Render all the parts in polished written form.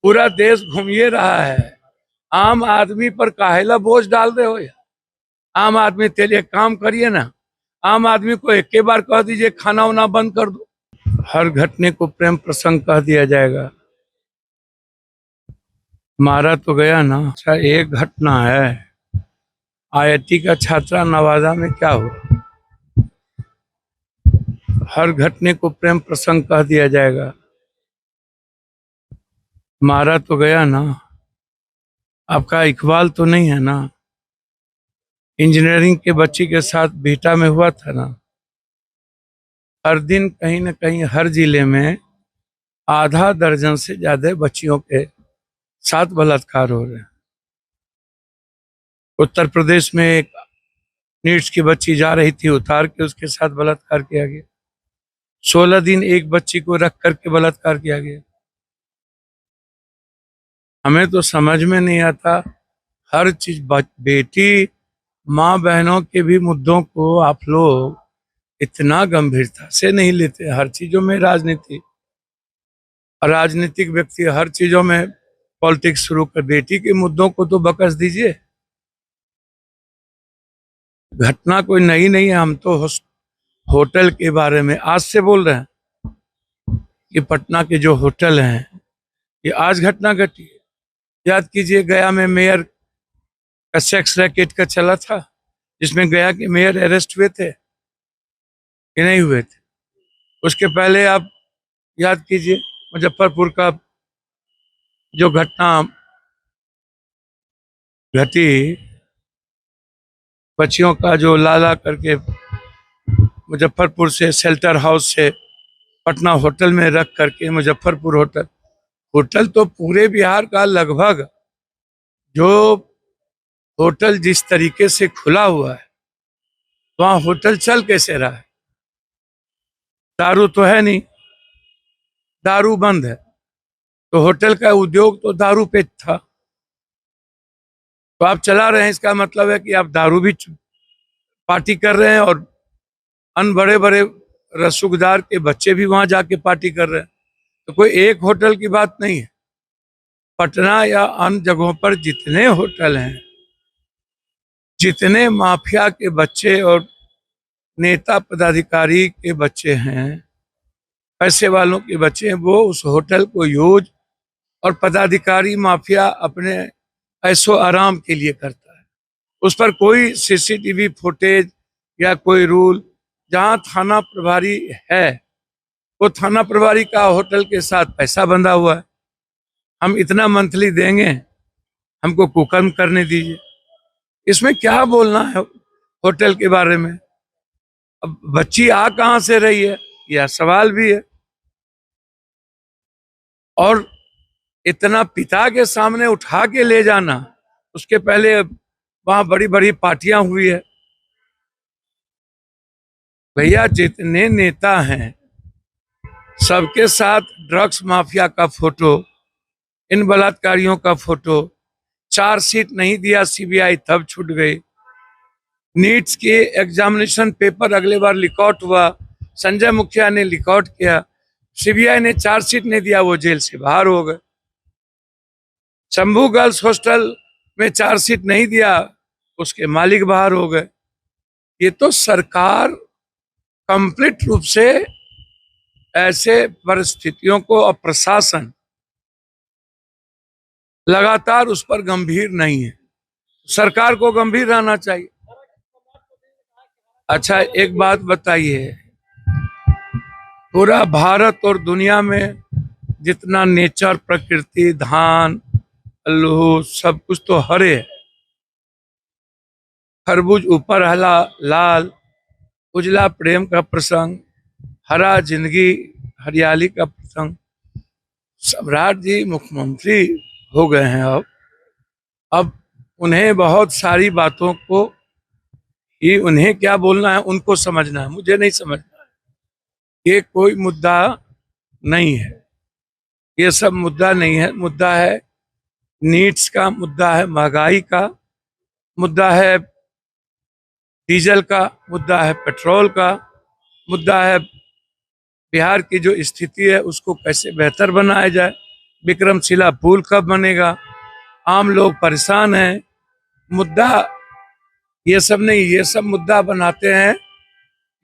पूरा देश घूमिए रहा है। आम आदमी पर काहेला बोझ डाल रहे हो यार। आम आदमी के लिए काम करिए ना। आम आदमी को एक बार कह दीजिए खाना वाना बंद कर दो। हर घटने को प्रेम प्रसंग कह दिया जाएगा। मारा तो गया ना। अच्छा, एक घटना है। आईआईटी का छात्रा नवादा में क्या हुआ। हर घटने को प्रेम प्रसंग कह दिया जाएगा। मारा तो गया ना। आपका इकबाल तो नहीं है ना। इंजीनियरिंग के बच्ची के साथ बिहटा में हुआ था ना। हर दिन कहीं न कहीं हर जिले में आधा दर्जन से ज्यादा बच्चियों के साथ बलात्कार हो रहे हैं। उत्तर प्रदेश में एक नीट्स की बच्ची जा रही थी, उतार के उसके साथ बलात्कार किया गया। 16 दिन एक बच्ची को रख करके बलात्कार किया गया। हमें तो समझ में नहीं आता। हर चीज बेटी माँ बहनों के भी मुद्दों को आप लोग इतना गंभीरता से नहीं लेते। हर चीजों में राजनीति, राजनीतिक व्यक्ति हर चीजों में पॉलिटिक्स शुरू कर। बेटी के मुद्दों को तो बकस दीजिए। घटना कोई नई नहीं है। हम तो होटल के बारे में आज से बोल रहे हैं कि पटना के जो होटल हैं, ये आज घटना घटी है। याद कीजिए, गया में मेयर का सेक्स रैकेट का चला था, जिसमें गया के मेयर अरेस्ट हुए थे कि नहीं हुए थे। उसके पहले आप याद कीजिए मुजफ्फरपुर का जो घटना घटी, बच्चियों का जो लाला करके मुजफ्फरपुर से शेल्टर हाउस से पटना होटल में रख करके, मुजफ्फरपुर होटल होटल तो पूरे बिहार का लगभग जो होटल जिस तरीके से खुला हुआ है, वहां होटल चल कैसे रहा है। दारू तो है नहीं, दारू बंद है, तो होटल का उद्योग तो दारू पे था। तो आप चला रहे हैं, इसका मतलब है कि आप दारू भी पार्टी कर रहे हैं और अन्य बड़े बड़े रसूखदार के बच्चे भी वहां जाके पार्टी कर रहे हैं। तो कोई एक होटल की बात नहीं है। पटना या अन्य जगहों पर जितने होटल हैं, जितने माफिया के बच्चे और नेता पदाधिकारी के बच्चे हैं, पैसे वालों के बच्चे हैं, वो उस होटल को यूज और पदाधिकारी माफिया अपने ऐशो आराम के लिए करता है। उस पर कोई सीसीटीवी फुटेज या कोई रूल, जहां थाना प्रभारी है, वो थाना प्रभारी का होटल के साथ पैसा बंधा हुआ है। हम इतना मंथली देंगे, हमको कुकर्म करने दीजिए। इसमें क्या बोलना है होटल के बारे में। अब बच्ची आ कहां से रही है, यह सवाल भी है। और इतना पिता के सामने उठा के ले जाना, उसके पहले वहां बड़ी बड़ी पार्टियां हुई है। भैया, जितने नेता हैं सबके साथ ड्रग्स माफिया का फोटो, इन बलात्कारियों का फोटो। चार्जशीट नहीं दिया सीबीआई, तब छूट गई। नीट्स के एग्जामिनेशन पेपर अगले बार लीक आउट हुआ, संजय मुखिया ने लीक आउट किया, सीबीआई ने चार्जशीट नहीं दिया, वो जेल से बाहर हो गए। शंभू गर्ल्स हॉस्टल में चार्जशीट नहीं दिया, उसके मालिक बाहर हो गए। ये तो सरकार कंप्लीट रूप से ऐसे परिस्थितियों को, और प्रशासन लगातार उस पर गंभीर नहीं है। सरकार को गंभीर रहना चाहिए। अच्छा, एक बात बताइए, पूरा भारत और दुनिया में जितना नेचर, प्रकृति, धान, अल्लू, सब कुछ तो हरे है। खरबूज ऊपर हला लाल, उजला प्रेम का प्रसंग, हरा जिंदगी, हरियाली का प्रसंग। सम्राट जी मुख्यमंत्री हो गए हैं। अब उन्हें बहुत सारी बातों को ही, उन्हें क्या बोलना है उनको समझना है, मुझे नहीं समझना है। ये कोई मुद्दा नहीं है, ये सब मुद्दा नहीं है। मुद्दा है नीट्स का, मुद्दा है महंगाई का, मुद्दा है डीजल का, मुद्दा है पेट्रोल का, मुद्दा है बिहार की जो स्थिति है उसको कैसे बेहतर बनाया जाए। विक्रमशिला पुल कब बनेगा। आम लोग परेशान हैं। मुद्दा ये सब नहीं, ये सब मुद्दा बनाते हैं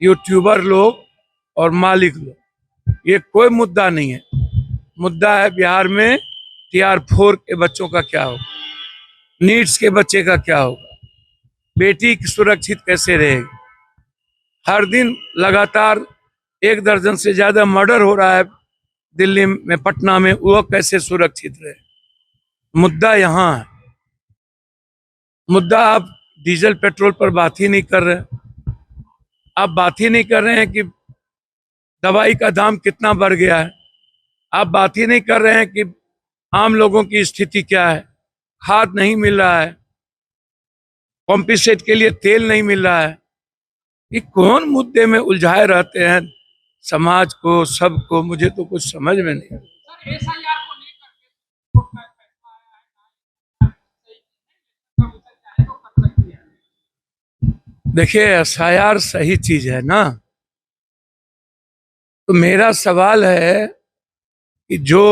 यूट्यूबर लोग और मालिक लोग। ये कोई मुद्दा नहीं है। मुद्दा है बिहार में TR4 के बच्चों का क्या होगा, नीट्स के बच्चे का क्या होगा, बेटी सुरक्षित कैसे रहेगी। हर दिन लगातार 1 दर्जन से ज्यादा मर्डर हो रहा है दिल्ली में, पटना में, वो कैसे सुरक्षित रहे। मुद्दा यहाँ है। मुद्दा आप डीजल पेट्रोल पर बात ही नहीं कर रहे। आप बात ही नहीं कर रहे हैं कि दवाई का दाम कितना बढ़ गया है। आप बात ही नहीं कर रहे हैं कि आम लोगों की स्थिति क्या है। खाद नहीं मिल रहा है, पंपीसेट के लिए तेल नहीं मिल रहा है। ये कौन मुद्दे में उलझाए रहते हैं समाज को, सबको। मुझे तो कुछ समझ में नहीं। देखिए, SIR सही चीज है ना। तो मेरा सवाल है कि जो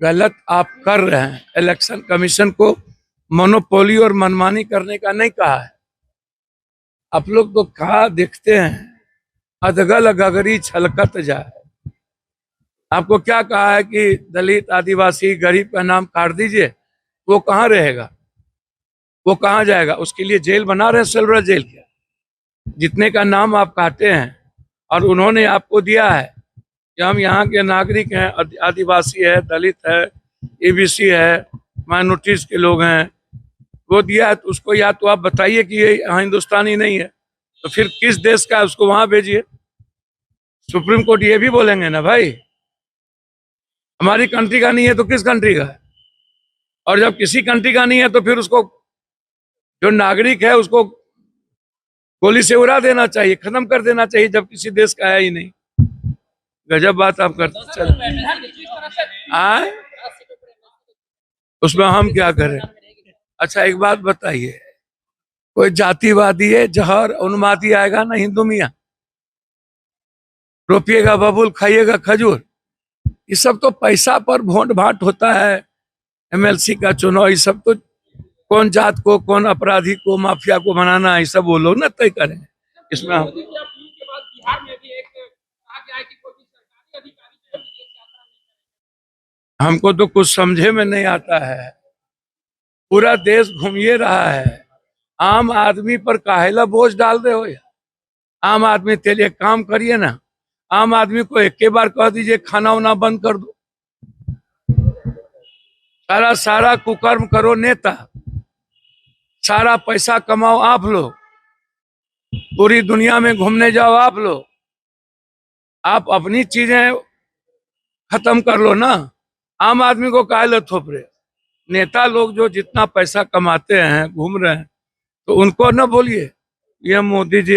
गलत आप कर रहे हैं, इलेक्शन कमीशन को मोनोपोली और मनमानी करने का नहीं कहा है। आप लोग तो कहा देखते हैं, अधगल गगरी छलकत जाए। आपको क्या कहा है कि दलित, आदिवासी, गरीब का नाम काट दीजिए, वो कहाँ रहेगा, वो कहाँ जाएगा। उसके लिए जेल बना रहे हैं, सेलुलर जेल। क्या जितने का नाम आप काटे हैं और उन्होंने आपको दिया है कि हम यहाँ के नागरिक हैं, आदिवासी है, दलित है, EBC है, माइनॉरिटीज के लोग हैं, वो दिया है, तो उसको या तो आप बताइए कि ये हिंदुस्तानी नहीं है, तो फिर किस देश का है उसको वहां भेजिए। सुप्रीम कोर्ट ये भी बोलेंगे ना भाई, हमारी कंट्री का नहीं है तो किस कंट्री का है। और जब किसी कंट्री का नहीं है तो फिर उसको, जो नागरिक है, उसको गोली से उड़ा देना चाहिए, खत्म कर देना चाहिए, जब किसी देश का है ही नहीं। गजब बात आप करते चल। आए उसमें हम क्या करें। अच्छा एक बात बताइए, कोई जातिवादी है, जहर उन्मादी आएगा ना हिंदू मियाँ, रोपिएगा बबूल, खाइएगा खजूर। ये सब तो पैसा पर भोंट भाट होता है। MLC का चुनाव, ये सब तो कौन जात को, कौन अपराधी को, माफिया को बनाना है, सब वो लोग ना तय करें। इसमें हमको तो कुछ समझे में नहीं आता है। पूरा देश घूमिए रहा है, आम आदमी पर काहेला बोझ डाल रहे हो। आम आदमी के लिए काम करिए ना। आम आदमी को एक के बार कह दीजिए खाना वाना बंद कर दो। सारा कुकर्म करो नेता, सारा पैसा कमाओ आप लोग, पूरी दुनिया में घूमने जाओ आप लोग। आप अपनी चीजें खत्म कर लो ना, आम आदमी को काहे थोप रहे। नेता लोग जो जितना पैसा कमाते हैं, घूम रहे हैं, तो उनको न बोलिए ये मोदी जी